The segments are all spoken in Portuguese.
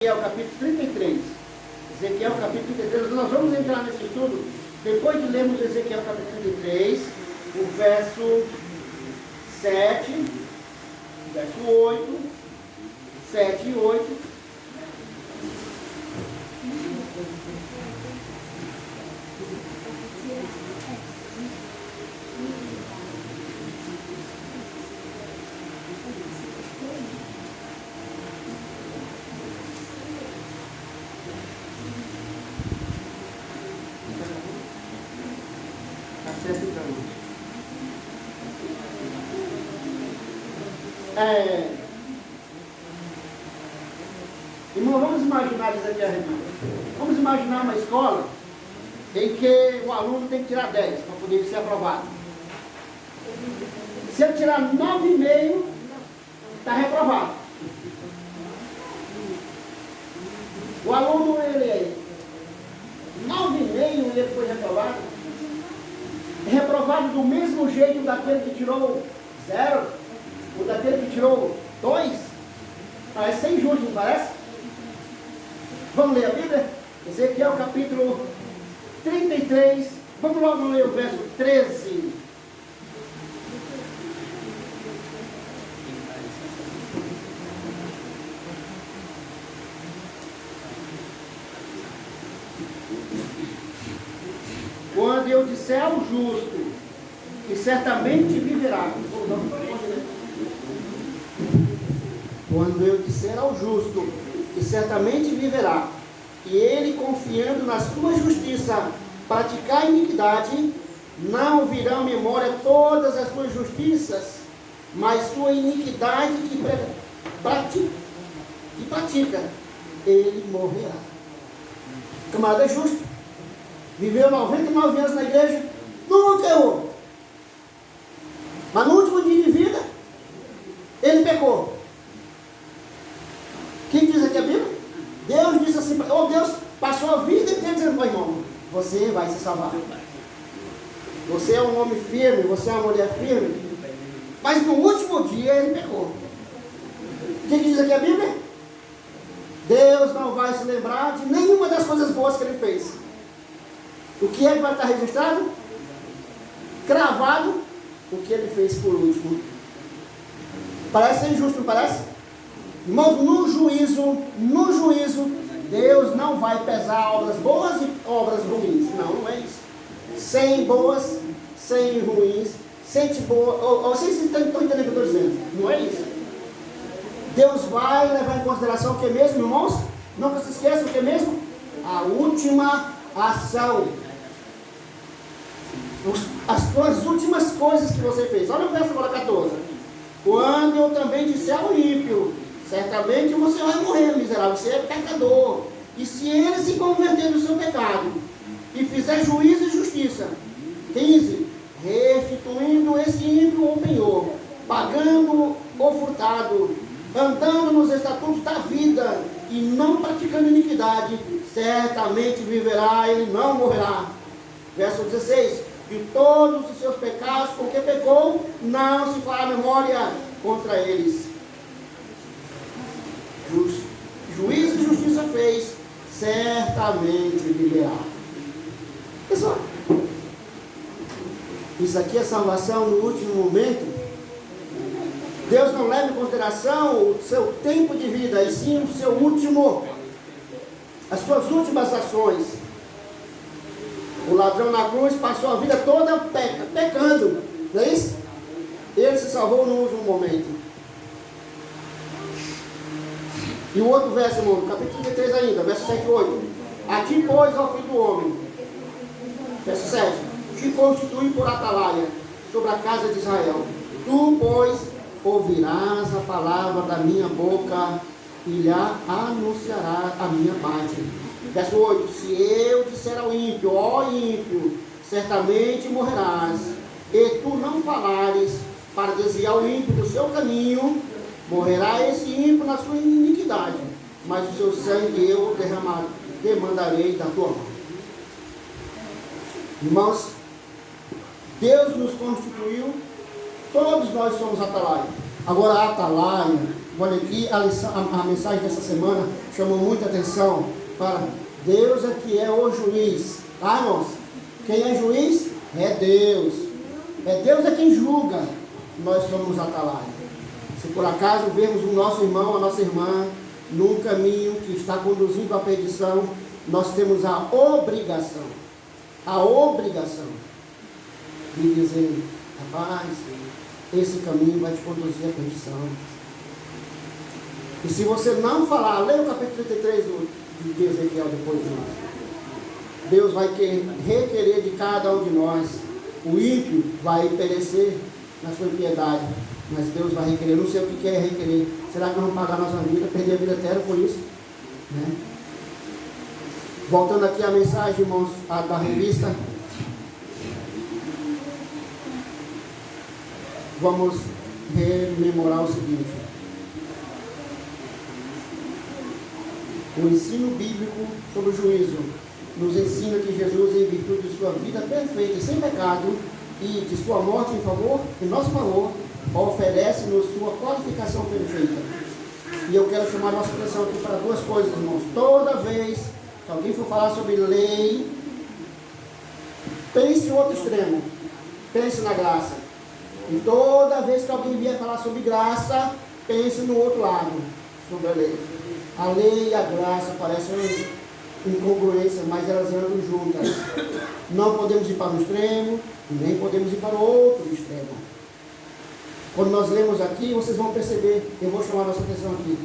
Ezequiel capítulo 33. Ezequiel capítulo 33. Nós vamos entrar nesse estudo depois de lermos Ezequiel capítulo 33, o verso 7, verso 8, 7 e 8. Irmão, vamos imaginar isso aqui, irmão. Vamos imaginar uma escola em que o aluno tem que tirar 10 para poder ser aprovado. Se ele tirar 9,5, está reprovado. O aluno, ele 9,5 ele foi reprovado. É reprovado do mesmo jeito daquele que tirou 0, ou daquele que tirou 2. Parece ser injusto, não parece? Vamos ler a Bíblia? Ezequiel capítulo 33. Vamos logo ler o verso 13. Quando eu disser ao justo, que certamente viverá. Quando eu disser ao justo, que certamente viverá, e ele, confiando na sua justiça, praticar a iniquidade, não virão à memória todas as suas justiças, mas sua iniquidade que pratica, ele morrerá. O camarada é justo, viveu 99 anos na igreja, nunca errou, mas no último dia de vida, ele pecou. Quem diz aqui a Bíblia? Deus disse assim, Deus passou a vida inteira dizendo para o irmão, você vai se salvar. Você é um homem firme, você é uma mulher firme. Mas no último dia ele pecou. Quem diz aqui a Bíblia? Deus não vai se lembrar de nenhuma das coisas boas que ele fez. O que é que vai estar registrado? Cravado o que ele fez por último. Parece ser injusto, não parece? Irmãos, no juízo, Deus não vai pesar obras boas e obras ruins. Não, não é isso. 100 boas, 100 ruins, 100 boas. Vocês estão entendendo o que eu estou dizendo? Não é isso. Deus vai levar em consideração o que mesmo, irmãos? Nunca se esqueçam o que mesmo? A última ação. As últimas coisas que você fez. Olha o verso agora 14. Quando eu também disser ao ímpio, certamente você vai morrer, miserável, você é pecador. E se ele se converter no seu pecado e fizer juízo e justiça, 15, restituindo esse ímpio ao penhor, pagando o furtado, andando nos estatutos da vida e não praticando iniquidade, certamente viverá, ele não morrerá. Verso 16, de todos os seus pecados, porque pecou, não se fará memória contra eles. Juízo e justiça fez, certamente viverá. Pessoal, isso aqui é salvação no último momento. Deus não leva em consideração o seu tempo de vida, e sim as suas últimas ações. O ladrão na cruz passou a vida toda pecando, não é isso? Ele se salvou no último momento. E o outro verso, irmão, capítulo 33 ainda, verso 7 e 8. A ti, pois, ó filho do homem, verso 7, te constitui por atalaia sobre a casa de Israel. Tu, pois, ouvirás a palavra da minha boca e lhe anunciarás a minha parte. Verso 8, se eu disser ao ímpio, ó ímpio, certamente morrerás, e tu não falares para desviar o ímpio do seu caminho, morrerá esse ímpio na sua iniquidade, mas o seu sangue eu demandarei da tua mão. Irmãos, Deus nos constituiu, todos nós somos atalaia. Agora a atalaia Olha aqui, a mensagem dessa semana chamou muita atenção para Deus é que é o juiz. Ah, irmãos, quem é juiz? É Deus. É Deus é quem julga. Nós somos atalaia. Se por acaso vemos o nosso irmão, a nossa irmã, num caminho que está conduzindo à perdição, nós temos a obrigação de dizer: rapaz, esse caminho vai te conduzir à perdição. E se você não falar, leia o capítulo 33 de Ezequiel depois de nós. Deus vai requerer de cada um de nós. O ímpio vai perecer na sua impiedade, mas Deus vai requerer. Não sei o que é requerer. Será que nós vamos pagar nossa vida, perder a vida eterna por isso? Né? Voltando aqui à mensagem, irmãos, da revista, vamos rememorar o seguinte: o ensino bíblico sobre o juízo nos ensina que Jesus, em virtude de sua vida perfeita e sem pecado e de sua morte em nosso favor, oferece-nos sua qualificação perfeita. E eu quero chamar a nossa atenção aqui para duas coisas, irmãos. Toda vez que alguém for falar sobre lei, pense em outro extremo, pense na graça. E toda vez que alguém vier falar sobre graça, pense no outro lado, sobre a lei. A lei e a graça parecem incongruências, mas elas andam juntas. Não podemos ir para um extremo, nem podemos ir para o outro extremo. Quando nós lemos aqui, vocês vão perceber, eu vou chamar a nossa atenção aqui.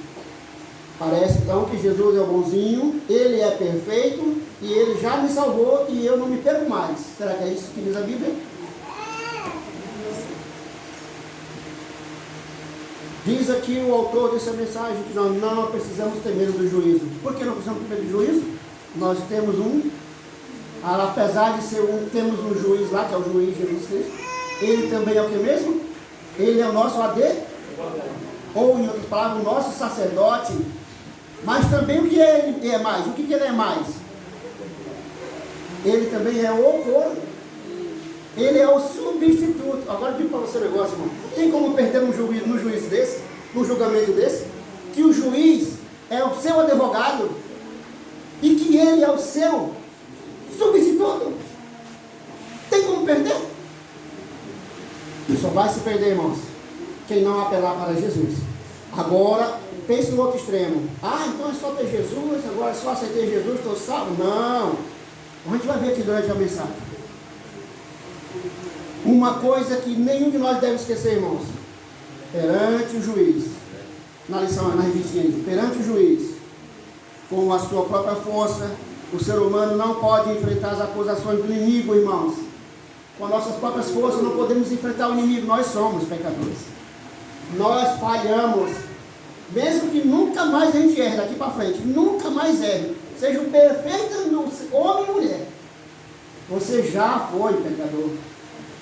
Parece então que Jesus é o bonzinho, ele é perfeito, e ele já me salvou e eu não me perco mais. Será que é isso que diz a Bíblia? Diz aqui o autor dessa mensagem que nós não precisamos ter medo do juízo. Por que não precisamos ter medo do juízo? Nós temos apesar de ser temos um juiz lá, que é o juiz Jesus Cristo. Ele também é o que mesmo? Ele é o nosso ou em outras palavras, o nosso sacerdote. Mas também o que ele é mais? O que ele é mais? Ele também é o corpo. Ele é o substituto. Agora eu digo para você um negócio, irmão. Tem como perder no juízo desse, no julgamento desse, que o juiz é o seu advogado e que ele é o seu substituto? Tem como perder? Só vai se perder, irmãos, quem não apelar para Jesus. Agora, pense no outro extremo. Ah, então é só ter Jesus, agora é só aceitar Jesus, estou salvo? Não. A gente vai ver aqui durante a mensagem. Uma coisa que nenhum de nós deve esquecer, irmãos. Perante o juiz, na lição, na revistinha aí, perante o juiz, com a sua própria força, o ser humano não pode enfrentar as acusações do inimigo, irmãos. Com nossas próprias forças não podemos enfrentar o inimigo, nós somos pecadores. Nós falhamos. Mesmo que nunca mais a gente erre daqui para frente, nunca mais erre, seja o perfeito homem e mulher, você já foi pecador.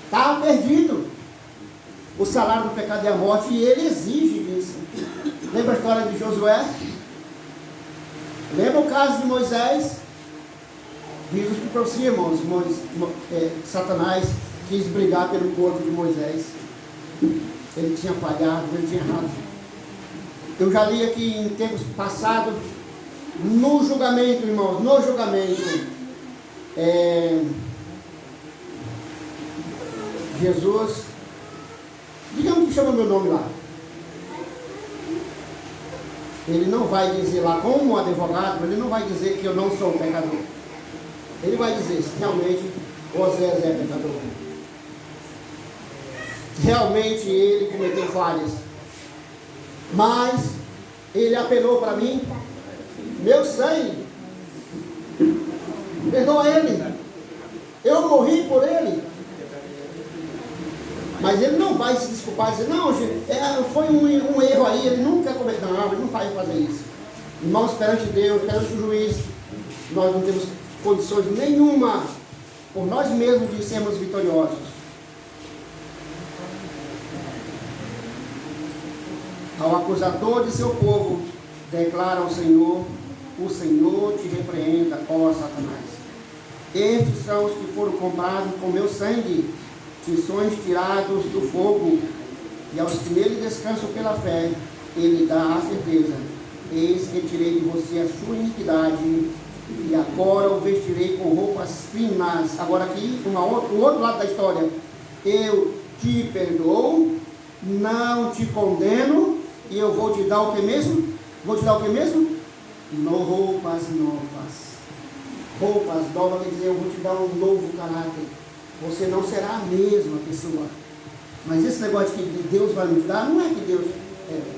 Está perdido. O salário do pecado é a morte e ele exige isso. Lembra a história de Josué? Lembra o caso de Moisés? Diz para você, irmãos, Satanás quis brigar pelo corpo de Moisés. Ele tinha falhado, ele tinha errado. Eu já li aqui em tempos passados, no julgamento, irmãos, no julgamento, Jesus, digamos que chama meu nome lá. Ele não vai dizer lá, como advogado, ele não vai dizer que eu não sou pecador. Ele vai dizer se realmente Osés é pecador. Realmente ele cometeu falhas. Mas ele apelou para mim, meu sangue, perdoa ele. Eu morri por ele. Mas ele não vai se desculpar e dizer, não, foi um erro aí, ele nunca cometeu. Não, ele não vai fazer isso. Irmãos, perante Deus, perante o juiz, nós não temos condições nenhuma, por nós mesmos, de sermos vitoriosos. Ao acusador de seu povo, declara ao Senhor, o Senhor te repreenda, ó Satanás. Estes são os que foram comprados com meu sangue, tições tirados do fogo, e aos que nele descansam pela fé, ele dá a certeza: eis que tirei de você a sua iniquidade, e agora o vestirei com roupas finas. Agora aqui, o outro lado da história: eu te perdoo, não te condeno, e eu vou te dar o que mesmo? Vou te dar o que mesmo? Roupas novas. Roupas novas, quer dizer, eu vou te dar um novo caráter. Você não será a mesma pessoa. Mas esse negócio de que Deus vai nos dar, não é que Deus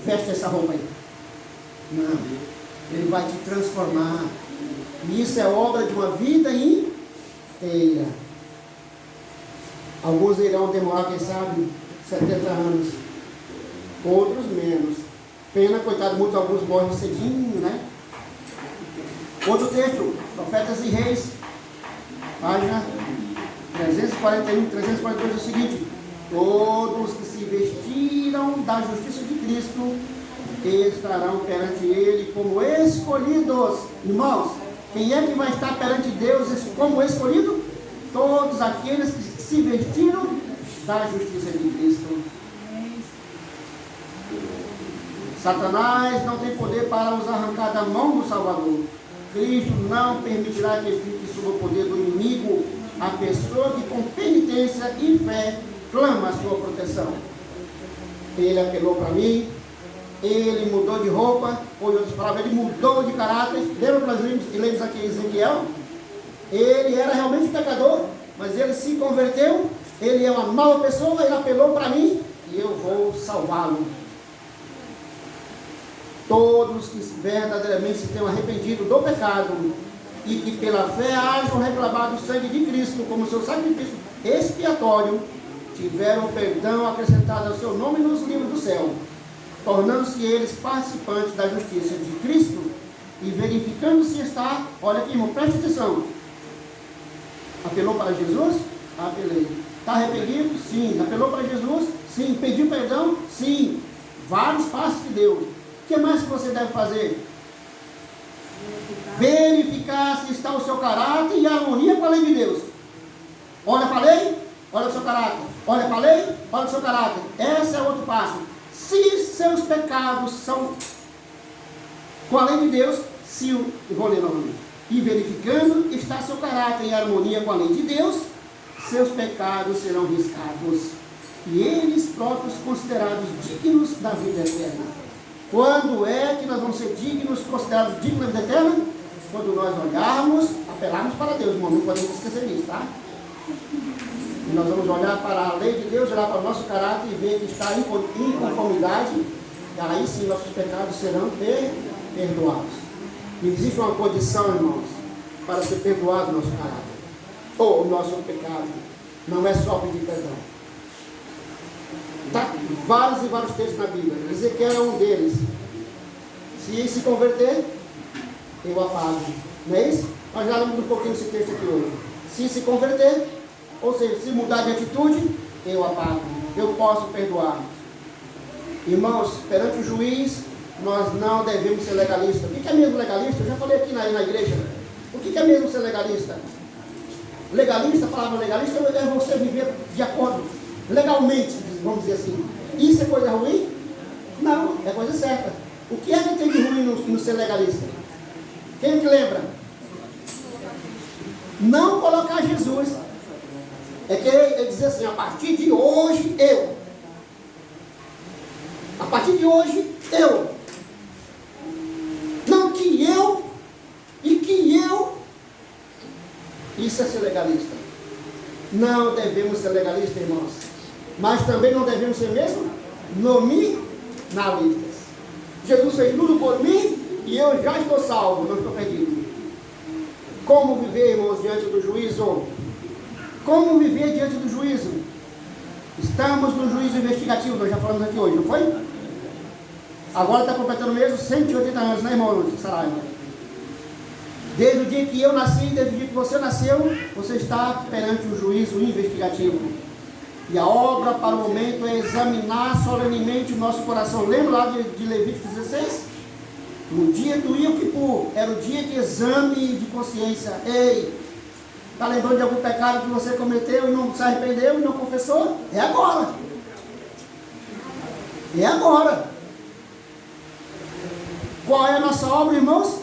veste essa roupa aí. Não. Ele vai te transformar. E isso é obra de uma vida inteira. Alguns irão demorar, quem sabe, 70 anos. Outros menos. Pena, coitado, muitos alguns morrem cedinho, né? Outro texto, Profetas e Reis, página 341, 342, é o seguinte: todos que se vestiram da justiça de Cristo estarão perante Ele como escolhidos. Irmãos, quem é que vai estar perante Deus como escolhido? Todos aqueles que se vestiram da justiça de Cristo. Satanás não tem poder para os arrancar da mão do Salvador. Cristo não permitirá que fique sob o poder do inimigo a pessoa que com penitência e fé clama a sua proteção. Ele apelou para mim, ele mudou de roupa, ou em outras palavras, ele mudou de caráter. Lembra que nós lemos aqui em Ezequiel? Ele era realmente pecador, mas ele se converteu, ele é uma nova pessoa, ele apelou para mim e eu vou salvá-lo. Todos que verdadeiramente se tenham arrependido do pecado e que pela fé hajam reclamado o sangue de Cristo como seu sacrifício expiatório, tiveram perdão acrescentado ao seu nome nos livros do céu, tornando-se eles participantes da justiça de Cristo e verificando se está, olha aqui, irmão, preste atenção. Apelou para Jesus? Apelei. Está arrependido? Sim. Apelou para Jesus? Sim. Pediu perdão? Sim. Vários passos que deu. O que mais que você deve fazer? Verificar se está o seu caráter em harmonia com a lei de Deus. Olha para a lei, olha o seu caráter. Olha para a lei, olha o seu caráter. Esse é outro passo. Se seus pecados são com a lei de Deus, se eu vou ler novamente. E verificando está seu caráter em harmonia com a lei de Deus, seus pecados serão riscados e eles próprios considerados dignos da vida eterna. Quando é que nós vamos ser dignos, considerados dignos da vida eterna? Quando nós olharmos, apelarmos para Deus, irmão, não podemos esquecer disso, tá? E nós vamos olhar para a lei de Deus, olhar para o nosso caráter e ver que está em conformidade, e aí sim nossos pecados serão perdoados. E existe uma condição, irmãos, para ser perdoado o nosso caráter, ou o nosso pecado. Não é só pedir perdão. Tá? Vários e vários textos na Bíblia. Ezequiel é um deles. Se converter, eu apago. Não é isso? Nós já lemos um pouquinho desse texto aqui hoje. Se converter, ou seja, se mudar de atitude, eu apago. Eu posso perdoar. Irmãos, perante o juiz, nós não devemos ser legalistas. O que é mesmo legalista? Eu já falei aqui na igreja. O que é mesmo ser legalista? Legalista, a palavra legalista é você viver de acordo, legalmente, vamos dizer assim. Isso é coisa ruim? Não, é coisa certa. O que é que tem de ruim no ser legalista? Quem é que lembra? Não colocar Jesus. É querer dizer assim, a partir de hoje, eu. A partir de hoje, eu. Não que eu e que eu. Isso é ser legalista. Não devemos ser legalistas, irmãos. Mas também não devemos ser mesmo nominalistas. Jesus fez tudo por mim e eu já estou salvo, não estou perdido. Como viver, irmãos, diante do juízo? Como viver diante do juízo? Estamos no juízo investigativo, nós já falamos aqui hoje, não foi? Agora está completando mesmo 180 anos, né, irmão Saraiva? Desde o dia que eu nasci, desde o dia que você nasceu, você está perante o juízo investigativo. E a obra para o momento é examinar solenemente o nosso coração. Lembra lá de Levítico 16? No dia do Yom Kippur, era o dia de exame de consciência. Ei, está lembrando de algum pecado que você cometeu e não se arrependeu e não confessou? É agora. É agora. Qual é a nossa obra, irmãos?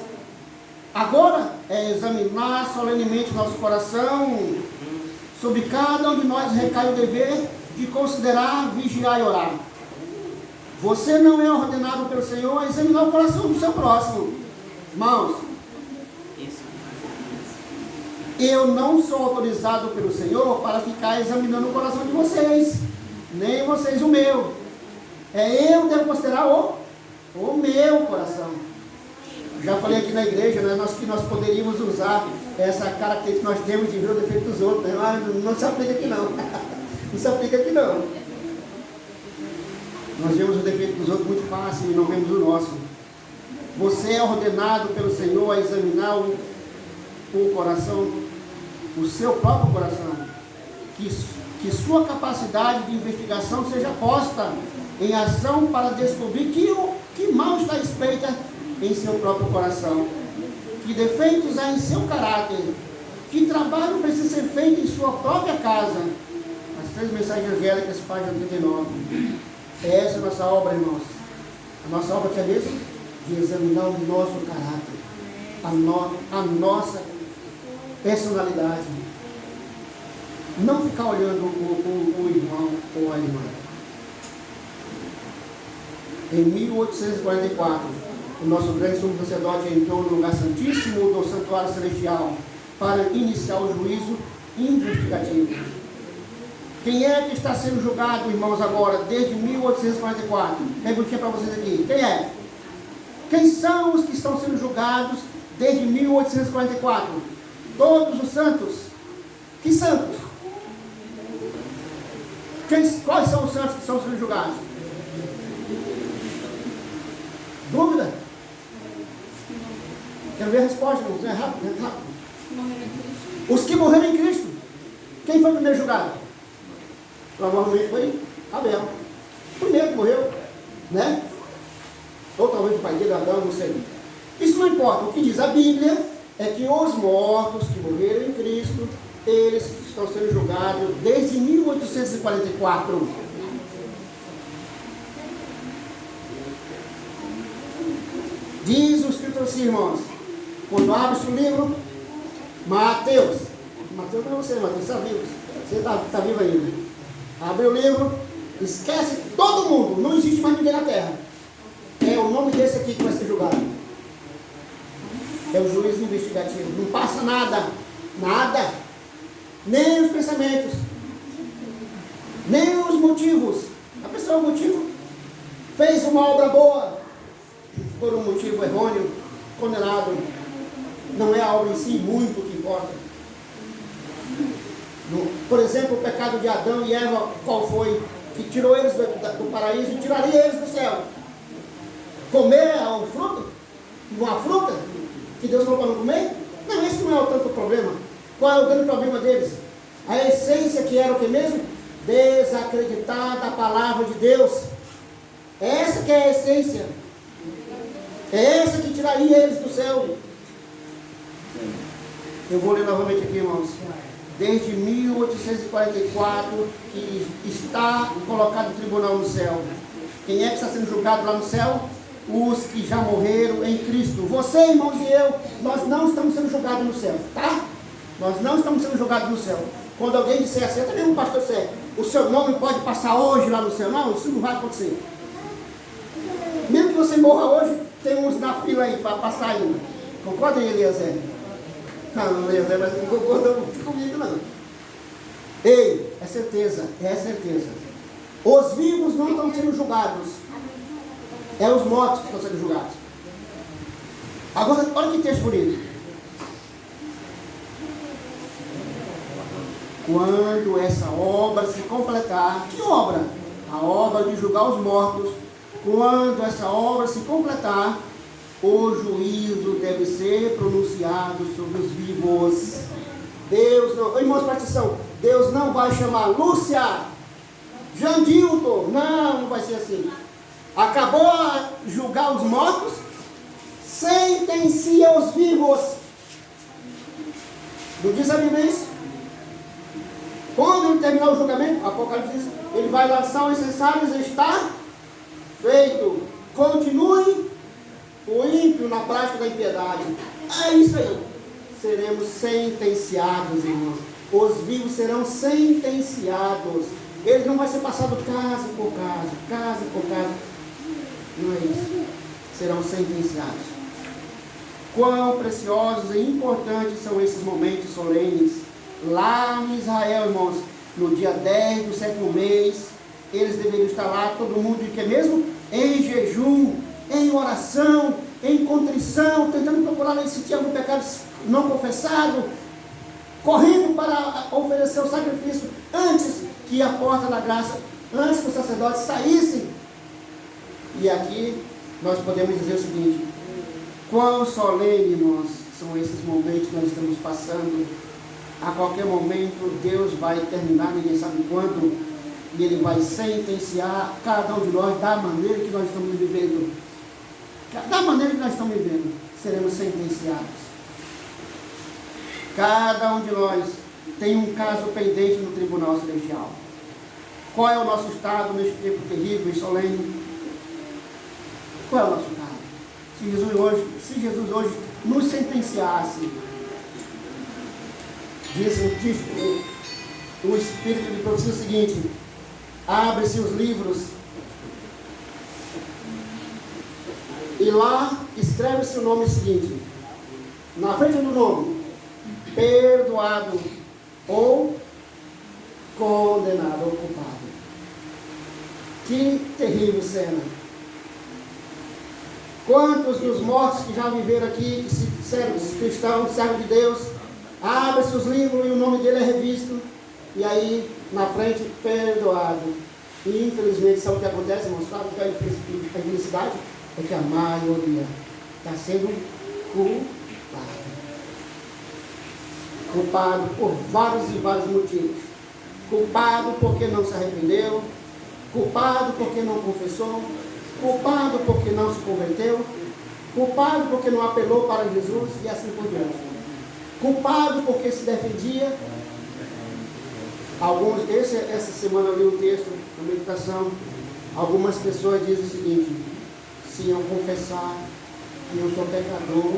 Agora é examinar solenemente nosso coração, sobre cada um de nós recai o dever de considerar, vigiar e orar. Você não é ordenado pelo Senhor a examinar o coração do seu próximo. Irmãos, eu não sou autorizado pelo Senhor para ficar examinando o coração de vocês, nem vocês o meu. Eu devo considerar o meu coração. Já falei aqui na igreja, né, que nós poderíamos usar essa característica que nós temos de ver o defeito dos outros. Né? Mas não se aplica aqui não. Não se aplica aqui não. Nós vemos o defeito dos outros muito fácil e não vemos o nosso. Você é ordenado pelo Senhor a examinar o coração, o seu próprio coração. Que sua capacidade de investigação seja posta em ação para descobrir que mal está espreita em seu próprio coração. Que defeitos há em seu caráter. Que trabalho precisa ser feito em sua própria casa. As 3 mensagens angélicas, página 39. Essa é a nossa obra, irmãos. A nossa obra que é mesmo? De examinar o nosso caráter, a nossa personalidade. Não ficar olhando o irmão ou a irmã. Em 1844, o nosso grande sumo sacerdote entrou no lugar santíssimo do santuário celestial para iniciar o juízo investigativo. Quem é que está sendo julgado, irmãos, agora, desde 1844? Perguntinha para vocês aqui. Quem é? Quem são os que estão sendo julgados desde 1844? Todos os santos. Que santos? Quais são os santos que estão sendo julgados? Dúvida? Quero ver a resposta, irmãos. É rápido. Os que morreram em Cristo. Quem foi o primeiro julgado? Provavelmente foi Abel. O primeiro que morreu, né? Ou talvez o pai dele, Adão, não sei. Isso não importa. O que diz a Bíblia é que os mortos que morreram em Cristo, eles estão sendo julgados desde 1844. Diz o Escritor assim, irmãos. Quando abre-se o livro, Mateus não é você, Mateus, está vivo. Você está vivo ainda. Abre o livro, esquece todo mundo, não existe mais ninguém na terra. É o nome desse aqui que vai ser julgado. É o juiz investigativo. Não passa nada, nem os pensamentos, nem os motivos. A pessoa, o motivo, fez uma obra boa, por um motivo errôneo, condenado. Não é a obra em si muito que importa. Por exemplo, o pecado de Adão e Eva, qual foi? Que tirou eles do paraíso e tiraria eles do céu. Comer um fruto? Uma fruta? Que Deus falou para não comer? Não, esse não é o tanto problema. Qual é o grande problema deles? A essência que era o que mesmo? Desacreditar da palavra de Deus. Essa que é a essência. É essa que tiraria eles do céu. Eu vou ler novamente aqui, irmãos. Desde 1844 que está colocado o tribunal no céu. Quem é que está sendo julgado lá no céu? Os que já morreram em Cristo. Você, irmãos, e eu, nós não estamos sendo julgados no céu, tá? Nós não estamos sendo julgados no céu. Quando alguém disser assim, até mesmo o pastor disser, o seu nome pode passar hoje lá no céu. Não, isso não vai acontecer. Mesmo que você morra hoje, tem uns na fila aí para passar ainda. Concordem, Eliezer? Não, Eliezer, mas não concordam comigo, não. Ei, é certeza. Os vivos não estão sendo julgados. É os mortos que estão sendo julgados. Agora, olha que texto bonito. Quando essa obra se completar, que obra? A obra de julgar os mortos. Quando essa obra se completar, o juízo deve ser pronunciado sobre os vivos. Deus não, irmãos, presta atenção, Deus não vai chamar Lúcia, Jandilton, não vai ser assim. Acabou a julgar os mortos, sentencia os vivos. Não diz a Bíblia isso? Quando ele terminar o julgamento, Apocalipse diz, ele vai lançar os incensários e está feito. Continue o ímpio na prática da impiedade. É isso aí. Seremos sentenciados, irmãos. Os vivos serão sentenciados. Eles não vai ser passado caso por caso, caso por caso. Não é isso. Serão sentenciados. Quão preciosos e importantes são esses momentos solenes. Lá em Israel, irmãos, no dia 10 do 7º mês, eles deveriam estar lá, todo mundo, que é mesmo em jejum, em oração, em contrição, tentando procurar se tinha algum pecado não confessado, correndo para oferecer o sacrifício antes que a porta da graça, antes que os sacerdotes saíssem. E aqui nós podemos dizer o seguinte: quão solene, irmãos, são esses momentos que nós estamos passando. A qualquer momento Deus vai terminar, ninguém sabe quando, e Ele vai sentenciar cada um de nós da maneira que nós estamos vivendo. Da maneira que nós estamos vivendo, seremos sentenciados. Cada um de nós tem um caso pendente no tribunal celestial. Qual é o nosso estado neste tempo terrível e solene? Qual é o nosso estado? Se Jesus hoje nos sentenciasse, diz o Espírito de profecia o seguinte: abre-se os livros e lá escreve-se o nome seguinte, na frente do nome: perdoado ou condenado ou culpado. Que terrível cena! Quantos dos mortos que já viveram aqui, que se disseram cristãos, servos de Deus, abre-se os livros e o nome dele é revisto, e aí na frente, perdoado. E infelizmente, sabe o que acontece, irmãos? Sabe o que é a infelicidade? É que a maioria está sendo culpado. Culpado por vários e vários motivos. Culpado porque não se arrependeu, culpado porque não confessou, culpado porque não se converteu, culpado porque não apelou para Jesus e assim por diante. Culpado porque se defendia. Essa semana eu li um texto na meditação. Algumas pessoas dizem o seguinte: se eu confessar que eu sou pecador,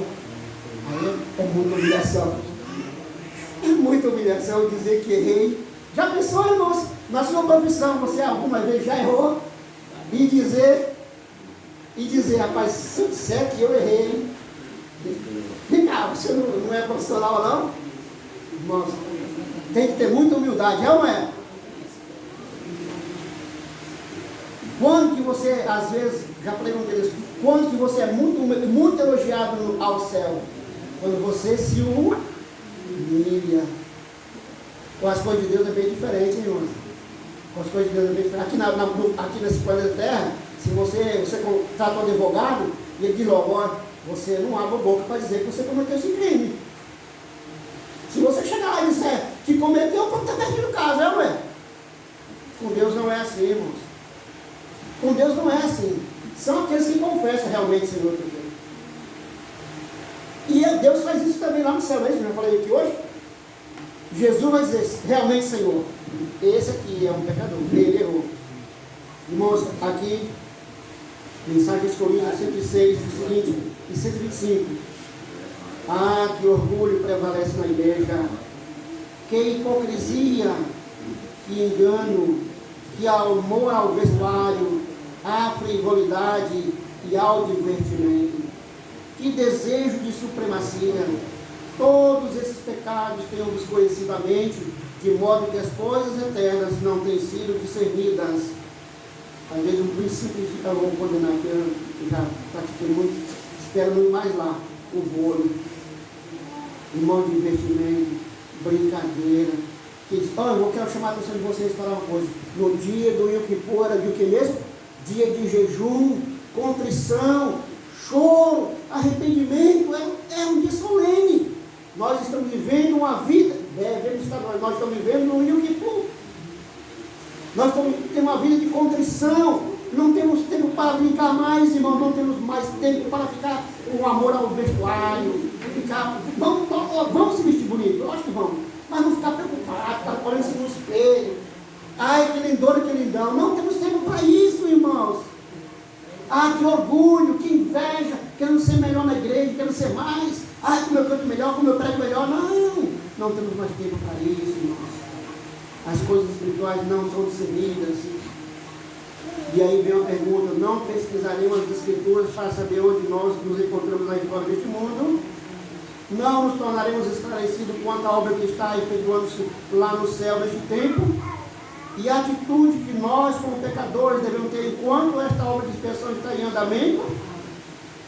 aí é muita humilhação. É muita humilhação dizer que errei. Já pensou, irmãos, na sua profissão, você alguma vez já errou? E dizer, rapaz, se eu disser que eu errei, vem cá, você não é profissional não? Irmãos, tem que ter muita humildade, é ou não é? Quando que você, às vezes, já falei com Deus, quando que você é muito elogiado ao céu? Quando você se humilha. Com as coisas de Deus é bem diferente, irmãos. Com as coisas de Deus é bem diferente. Aqui nesse planeta Terra, se você trata um advogado, e ele diz logo: ó, você não abre a boca para dizer que você cometeu esse crime. Se você chegar lá e disser que cometeu, pode estar perdido o caso, é ou não é? Com Deus não é assim, irmãos. Com Deus não é assim. São aqueles que confessam realmente, Senhor. E Deus faz isso também lá no céu, mesmo. Eu falei aqui hoje. Jesus vai dizer: realmente, Senhor, esse aqui é um pecador, ele errou. Irmãos, aqui, mensagem escolhida 106, o seguinte, e 125. Ah, que orgulho prevalece na igreja, que hipocrisia, que engano, que amor ao vestuário, à frivolidade e ao divertimento, que desejo de supremacia. Todos esses pecados tenham desconhecidamente, de modo que as coisas eternas não têm sido discernidas. Às vezes um princípio de eu vou condenar que eu já pratiquei muito, espero não ir mais lá, o vôlei, irmão de investimento, brincadeira, que diz: eu quero chamar a atenção de vocês para uma coisa, no dia do Yom Kippur, era dia o que mesmo? Dia de jejum, contrição, choro, arrependimento, é um dia solene. Nós estamos vivendo uma vida, nós estamos vivendo no Yom Kippur. Nós temos uma vida de contrição, não temos tempo para brincar mais, irmão, não temos mais tempo para ficar com amor ao vestuário, vamos se vestir bonito, eu acho que vamos, mas não ficar preocupado, ficar olhando no espelho, ai que lindona, que lindão, não temos tempo para isso, irmãos. Ah, que orgulho, que inveja, querendo ser melhor na igreja, quero ser mais. Como eu canto melhor, como eu prego melhor. Não temos mais tempo para isso, irmãos. As coisas espirituais não são discernidas. E aí vem a pergunta: não pesquisaremos as escrituras para saber onde nós nos encontramos na história deste mundo? Não nos tornaremos esclarecidos quanto à obra que está efetuando-se lá no céu neste tempo? E a atitude que nós, como pecadores, devemos ter enquanto esta obra de expiação está em andamento?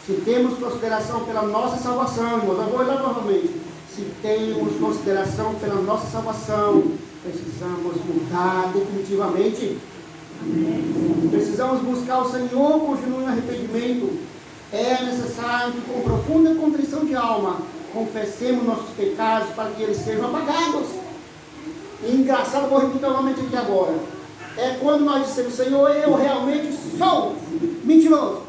Se temos consideração pela nossa salvação, irmãos, eu vou olhar novamente. Se temos consideração pela nossa salvação, precisamos mudar definitivamente. Precisamos buscar o Senhor com genuíno arrependimento. É necessário que, com profunda contrição de alma, confessemos nossos pecados para que eles sejam apagados. E engraçado, vou repetir novamente aqui agora. É quando nós dissemos: Senhor, eu realmente sou mentiroso.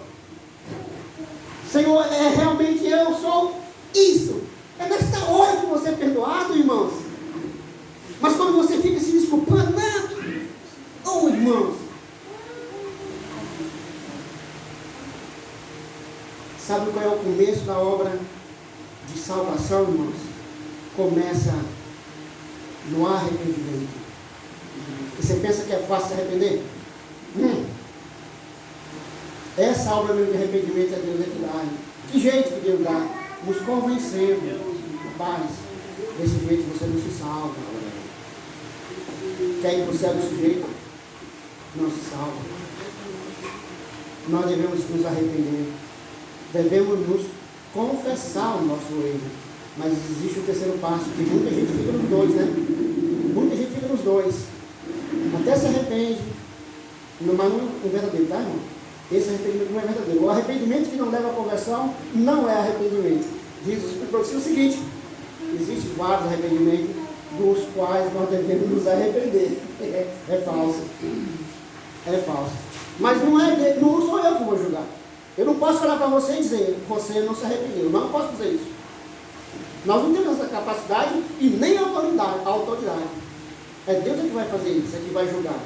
Senhor, realmente eu sou isso. É nesta hora que você é perdoado, irmãos. Mas quando você fica se desculpando, irmãos, sabe qual é o começo da obra de salvação, irmãos? Começa no arrependimento. E você pensa que é fácil se arrepender? Essa obra de arrependimento é Deus que dá. Que jeito que Deus dá? Nos convencendo. Rapaz, desse jeito você não se salva. Quer ir para o céu desse jeito? Não se salva. Nós devemos nos arrepender. Devemos nos confessar o nosso erro. Mas existe o terceiro passo, que muita gente fica nos dois, né? Muita gente fica nos dois. Até se arrepende. Mas não é verdadeiro, tá, irmão? Esse arrependimento não é verdadeiro. O arrependimento que não leva à conversão não é arrependimento. Diz o seguinte: existem vários arrependimentos dos quais nós devemos nos arrepender. É falso. É falso. Mas não sou eu que vou julgar. Eu não posso falar para você e dizer: você não se arrependeu. Eu não posso dizer isso. Nós não temos essa capacidade e nem a autoridade. É Deus que vai fazer isso, é que vai julgar.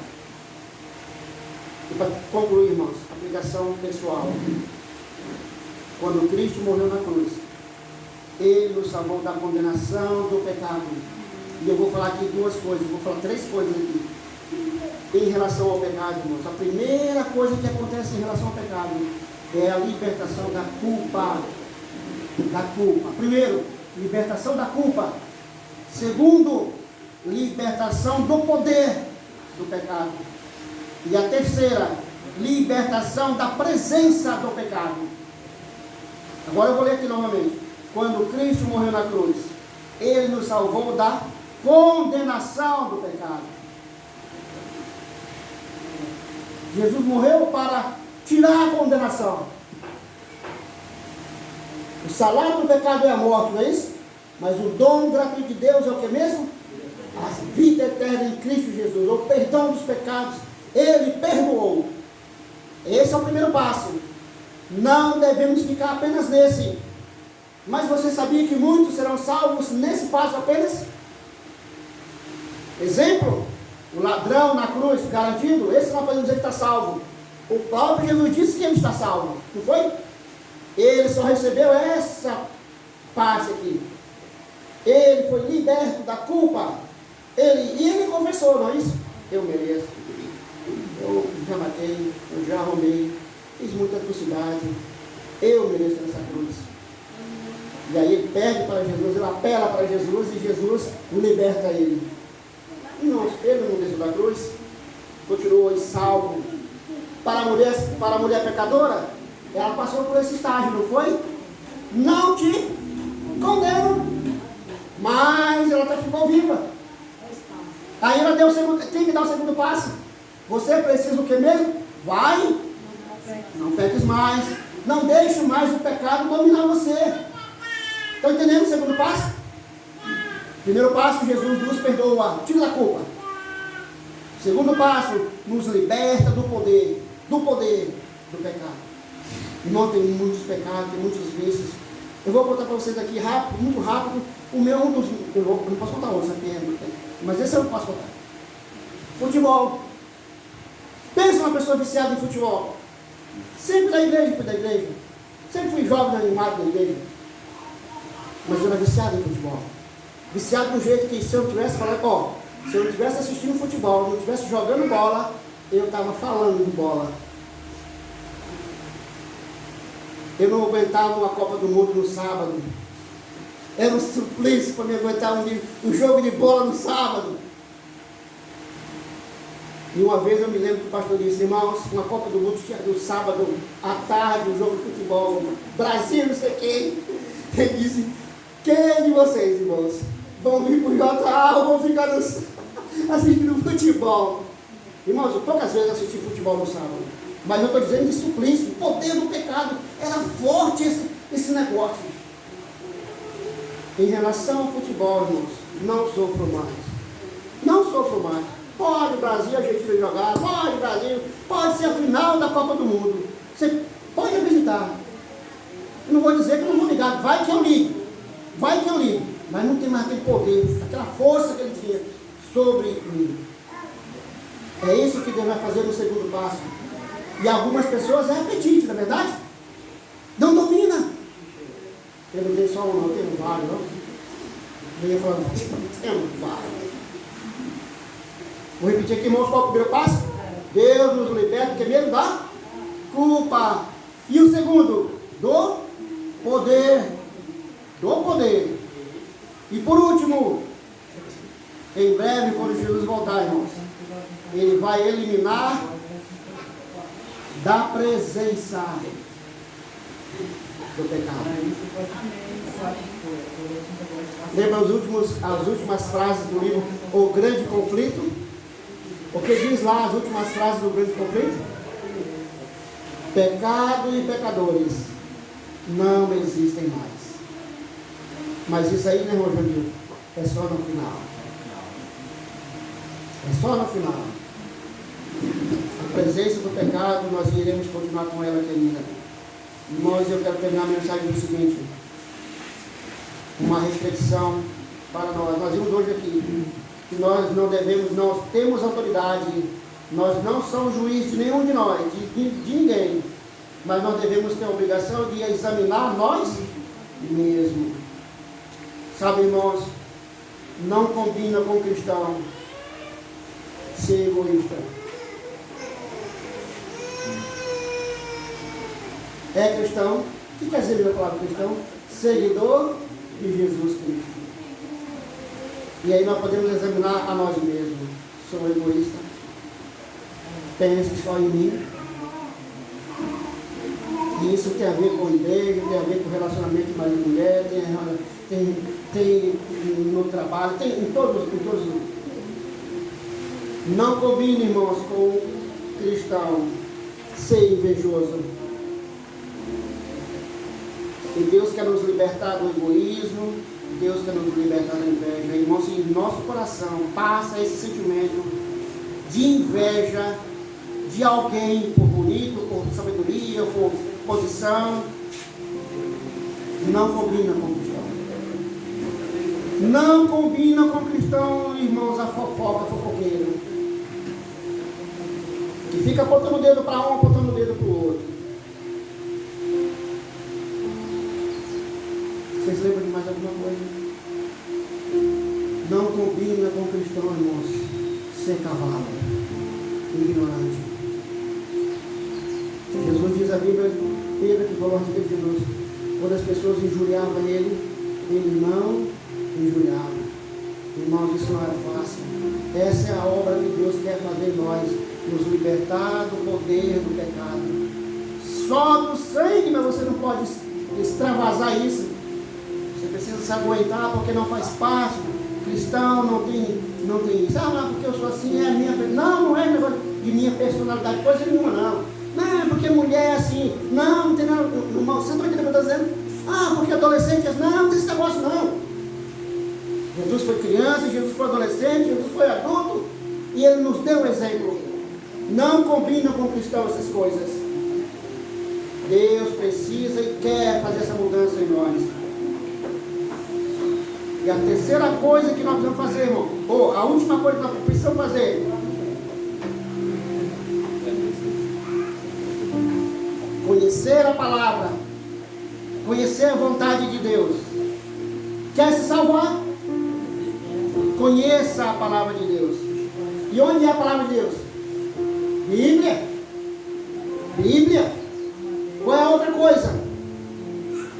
E para concluir, irmãos, aplicação pessoal. Quando Cristo morreu na cruz, Ele nos salvou da condenação do pecado. E eu vou falar aqui duas coisas, vou falar três coisas aqui. Em relação ao pecado, irmãos, a primeira coisa que acontece em relação ao pecado é a libertação da culpa. Da culpa. Primeiro, libertação da culpa. Segundo, libertação do poder do pecado. E a terceira, libertação da presença do pecado. Agora eu vou ler aqui novamente. Quando Cristo morreu na cruz, Ele nos salvou da condenação do pecado. Jesus morreu para tirar a condenação. O salário do pecado é a morte, não é isso? Mas o dom gratuito de Deus é o que mesmo? A vida eterna em Cristo Jesus, o perdão dos pecados. Ele perdoou. Esse é o primeiro passo. Não devemos ficar apenas nesse. Mas você sabia que muitos serão salvos nesse passo apenas? Exemplo, o ladrão na cruz, garantido, esse não podemos dizer que está salvo. O próprio Jesus disse que ele está salvo, não foi? Ele só recebeu essa parte aqui. Ele foi liberto da culpa. E ele confessou, não é isso? Eu mereço. Eu já matei, eu já arrumei, fiz muita atrocidade. Eu mereço essa cruz. E aí ele pede para Jesus, ele apela para Jesus e Jesus liberta ele. E não, ele não desceu da cruz, continuou salvo. Para a mulher pecadora, ela passou por esse estágio, não foi? Não te condeno, mas ela ficou viva. Aí ela deu o segundo, tem que dar o segundo passo. Você precisa o que mesmo? Vai, não peques mais, não deixe mais o pecado dominar você. Estão entendendo o segundo passo? Primeiro passo, Jesus nos perdoa, tira da culpa. Segundo passo, nos liberta do poder do pecado. Irmão, tem muitos pecados, tem muitos vícios. Eu vou contar para vocês aqui rápido, muito rápido. O meu, eu não posso contar outro, mas esse eu não posso contar. Futebol. Pensa uma pessoa viciada em futebol. Sempre da igreja, Sempre fui jovem animado na igreja. Mas eu era viciado em futebol. Viciado do jeito que se eu tivesse falando, se eu estivesse assistindo futebol, se eu estivesse jogando bola, eu estava falando de bola. Eu não aguentava uma Copa do Mundo no sábado. Era um suplício para me aguentar um jogo de bola no sábado. E uma vez eu me lembro que o pastor disse: irmãos, uma Copa do Mundo tinha no sábado à tarde, um jogo de futebol, Brasil, não sei quem. Ele disse: quem de vocês, irmãos, vão vir para o JA ou vão ficar assistindo futebol? Irmãos, eu poucas vezes assisti futebol no sábado, mas eu estou dizendo de suplício, o poder do pecado, era forte esse negócio. Em relação ao futebol, irmãos, não sofro mais. Não sofro mais. Pode Brasil, a gente vai jogar, pode Brasil, pode ser a final da Copa do Mundo. Você pode acreditar. Eu não vou dizer que eu não vou ligar, vai que eu ligo. Vai que eu ligo. Mas não tem mais aquele poder, aquela força que ele tinha sobre mim. É isso que Deus vai fazer no segundo passo. E algumas pessoas é apetite, não é verdade? Não domina. Eu não tenho só um, não, eu tenho vários, não. Eu ia falando, tenho vários. Vou repetir aqui, irmãos, qual é o primeiro passo? Deus nos liberta, que medo da culpa. E o segundo? Do poder. Do poder. E por último, em breve, quando Jesus voltar, irmãos, Ele vai eliminar da presença do pecado. Lembra as últimas frases do livro O Grande Conflito? O que diz lá as últimas frases do Grande Conflito? Pecado e pecadores não existem mais. Mas isso aí, né, irmão Jamil? É só no final. É só no final. A presença do pecado, nós iremos continuar com ela, querida. Irmãos, eu quero terminar a mensagem do seguinte: uma reflexão para nós. Nós vimos hoje aqui que nós não devemos, nós temos autoridade, nós não somos juiz de nenhum de nós, de ninguém, mas nós devemos ter a obrigação de examinar nós mesmos. Sabe, irmãos, não combina com o cristão ser egoísta. É cristão? O que quer dizer a palavra cristão? Seguidor de Jesus Cristo. E aí nós podemos examinar a nós mesmos. Sou egoísta? Penso só em mim? E isso tem a ver com igreja, tem a ver com relacionamento de marido e mulher, tem no trabalho, tem em todos. Não combine, irmãos, com o cristão ser invejoso. E Deus quer nos libertar do egoísmo, Deus quer nos libertar da inveja. Irmãos, se em nosso coração passa esse sentimento de inveja de alguém, por bonito, por sabedoria, por posição, não combina com o cristão. Não combina com o cristão, irmãos, a fofoca, fofoqueiro. Que fica apontando o dedo para um, apontando o dedo para o outro. Vocês lembram de mais alguma coisa? Não combina com o cristão, irmãos, ser cavalo, ignorante. Jesus diz a Bíblia, Pedro que falou a respeito de Jesus, quando as pessoas injuriavam ele não injuriava. Irmãos, isso não é fácil. Essa é a obra que Deus quer fazer em nós, nos libertar do poder do pecado. Só no sangue, mas você não pode extravasar isso. Você precisa se aguentar porque não faz parte. Cristão não tem isso. Ah, porque eu sou assim, é a minha. Não é negócio de minha personalidade, coisa nenhuma, não. Não, porque mulher é assim. Não tem nada. Você não entendeu o que eu estou dizendo? Ah, porque adolescente é assim. Não tem esse negócio, não. Jesus foi criança, Jesus foi adolescente, Jesus foi adulto. E Ele nos deu um exemplo. Não combina com o cristão essas coisas. Deus precisa e quer fazer essa mudança em nós. E a terceira coisa que nós precisamos fazer, irmão, ou a última coisa que nós precisamos fazer, conhecer a palavra Conhecer a vontade de Deus. Quer se salvar? Conheça a palavra de Deus. E onde é a palavra de Deus? Bíblia. Bíblia. Qual é a outra coisa?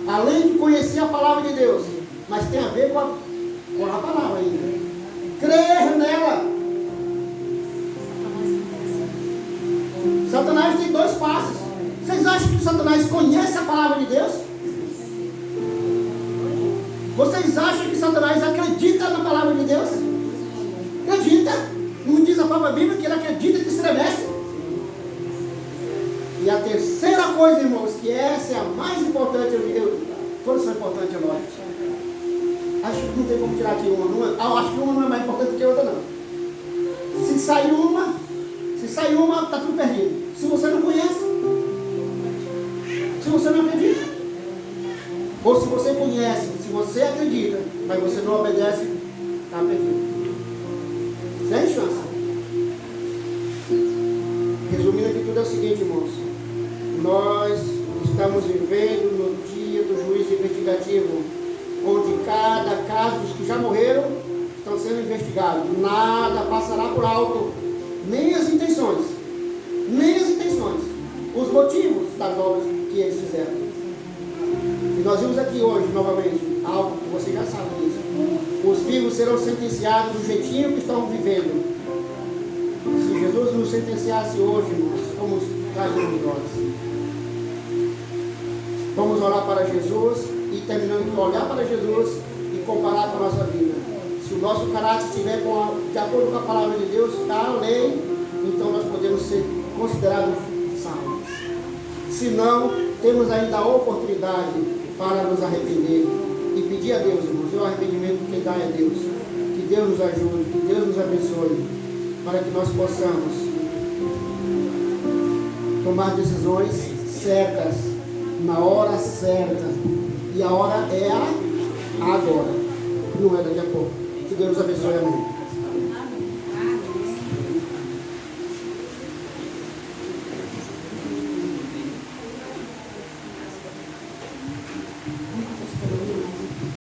Além de conhecer a palavra de Deus, mas tem a ver com a palavra ainda. Crer nela. Satanás tem 2 passos. Vocês acham que Satanás conhece a palavra de Deus? Vocês acham que Satanás acredita na palavra de Deus? Acredita. Não diz a própria Bíblia que ele acredita que estremece. E a terceira coisa, irmãos, que essa é a mais importante, todas são importantes, lógico. Acho que não tem como tirar aqui uma. Acho que uma não é mais importante que a outra, não. Se sair uma, está tudo perdido. Se você não conhece, se você não acredita, ou se você conhece, se você acredita, mas você não obedece, está perdido. Sem chance. Resumindo aqui tudo é o seguinte, irmãos. Nós estamos vivendo no dia do juízo investigativo, onde cada caso dos que já morreram estão sendo investigados. Nada passará por alto, nem as intenções, os motivos das obras que eles fizeram. E nós vimos aqui hoje, novamente, algo que você já sabe disso. Os vivos serão sentenciados do jeitinho que estão vivendo. Se Jesus nos sentenciasse hoje, irmãos, como estaríamos nós? Vamos orar para Jesus e, terminando de olhar para Jesus e comparar com a nossa vida. Se o nosso caráter estiver de acordo com a palavra de Deus, a lei, então nós podemos ser considerados salvos. Se não, temos ainda a oportunidade para nos arrepender e pedir a Deus, irmãos, o arrependimento que dá é Deus. Que Deus nos ajude, que Deus nos abençoe, para que nós possamos tomar decisões certas, na hora certa. E a hora é agora, não é daqui a pouco. Que Deus nos abençoe, amém.